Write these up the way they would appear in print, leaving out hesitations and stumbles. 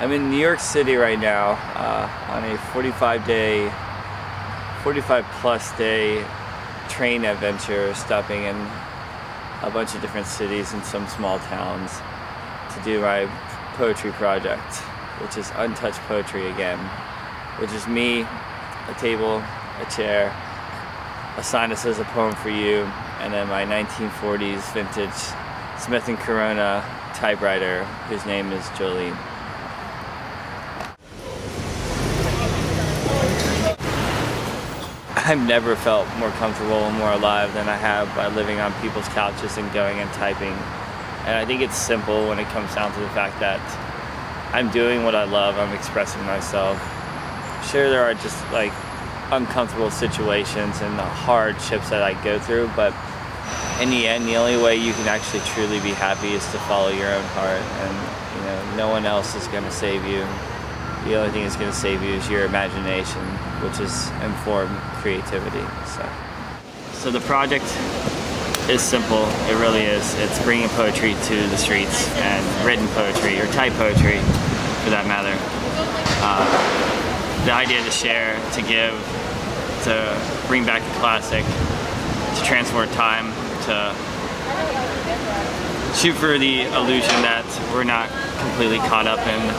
I'm in New York City right now on a 45 plus day train adventure, stopping in a bunch of different cities and some small towns to do my poetry project, which is Untouched poetry again, which is me, a table, a chair, a sign that says a poem for you, and then my 1940s vintage Smith & Corona typewriter, whose name is Jolene. I've never felt more comfortable and more alive than I have by living on people's couches and going and typing. And I think it's simple when it comes down to the fact that I'm doing what I love, I'm expressing myself. Sure, there are just like uncomfortable situations and the hardships that I go through, but in the end, the only way you can actually truly be happy is to follow your own heart, and no one else is going to save you. The only thing that's going to save you is your imagination, which is informed creativity. So the project is simple. It really is. It's bringing poetry to the streets, and written poetry, or type poetry for that matter. The idea to share, to give, to bring back the classic, to transport time, to shoot for the illusion that we're not completely caught up in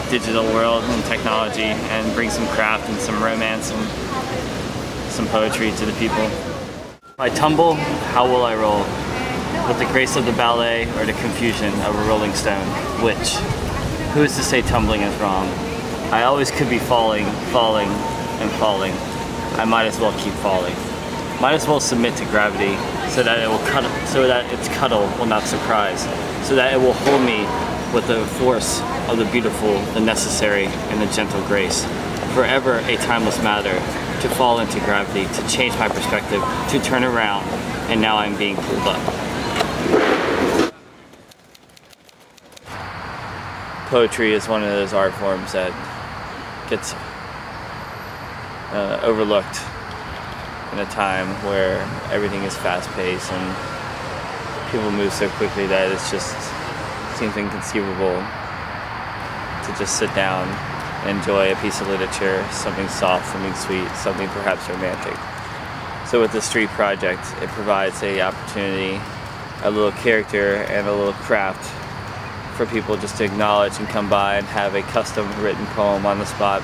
digital world and technology, and bring some craft and some romance and some poetry to the people. If I tumble, how will I roll? With the grace of the ballet or the confusion of a rolling stone? Which? Who is to say tumbling is wrong? I always could be falling, falling, and falling. I might as well keep falling. Might as well submit to gravity so that it will so that its cuddle will not surprise, so that it will hold me with the force of the beautiful, the necessary, and the gentle grace. Forever a timeless matter, to fall into gravity, to change my perspective, to turn around, and now I'm being pulled up. Poetry is one of those art forms that gets overlooked in a time where everything is fast-paced and people move so quickly that it seems inconceivable to just sit down and enjoy a piece of literature, something soft, something sweet, something perhaps romantic. So with the street project, it provides an opportunity, a little character, and a little craft for people just to acknowledge and come by and have a custom written poem on the spot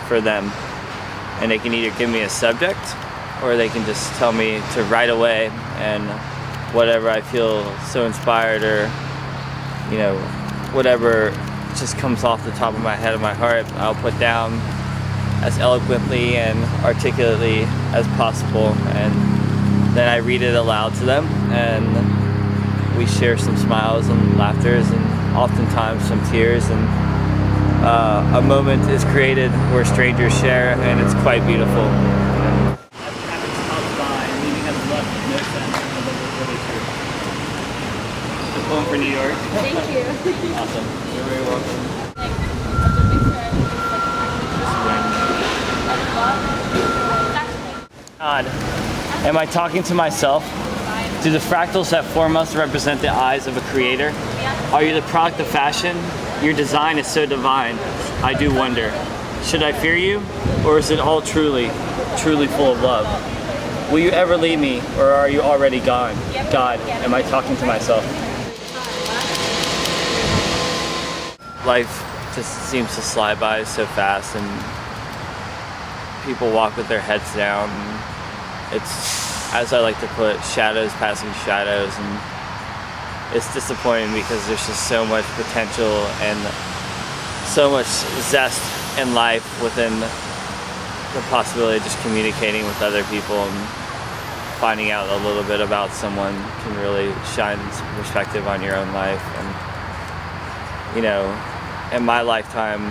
for them. And they can either give me a subject, or they can just tell me to write away, and whatever I feel so inspired, or whatever just comes off the top of my head or my heart, I'll put down as eloquently and articulately as possible, and then I read it aloud to them, and we share some smiles and laughters and oftentimes some tears, and a moment is created where strangers share, and it's quite beautiful. Poem for New York. Thank you. Awesome. You're very welcome. God, am I talking to myself? Do the fractals that form us represent the eyes of a creator? Are you the product of fashion? Your design is so divine. I do wonder. Should I fear you? Or is it all truly full of love? Will you ever leave me, or are you already gone? God, am I talking to myself? Life just seems to slide by so fast, and people walk with their heads down. It's, as I like to put, shadows passing shadows, and it's disappointing because there's just so much potential and so much zest in life within the possibility of just communicating with other people, and finding out a little bit about someone can really shine some perspective on your own life. And in my lifetime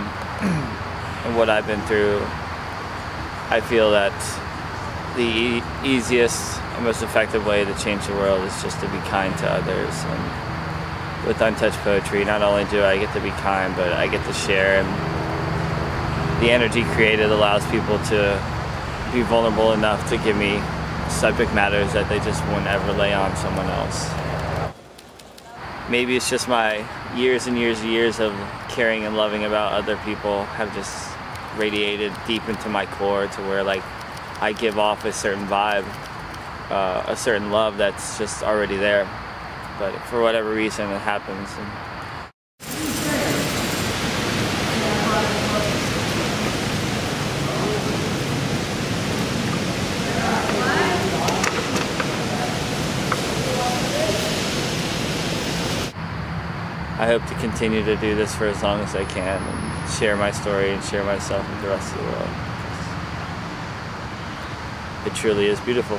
and what I've been through, I feel that the easiest and most effective way to change the world is just to be kind to others. And with Untouched poetry, not only do I get to be kind, but I get to share, and the energy created allows people to be vulnerable enough to give me subject matters that they just wouldn't ever lay on someone else. maybe it's just my years and years and years of caring and loving about other people have just radiated deep into my core to where like I give off a certain vibe, a certain love that's just already there. But for whatever reason it happens. I hope to continue to do this for as long as I can and share my story and share myself with the rest of the world. It truly is beautiful.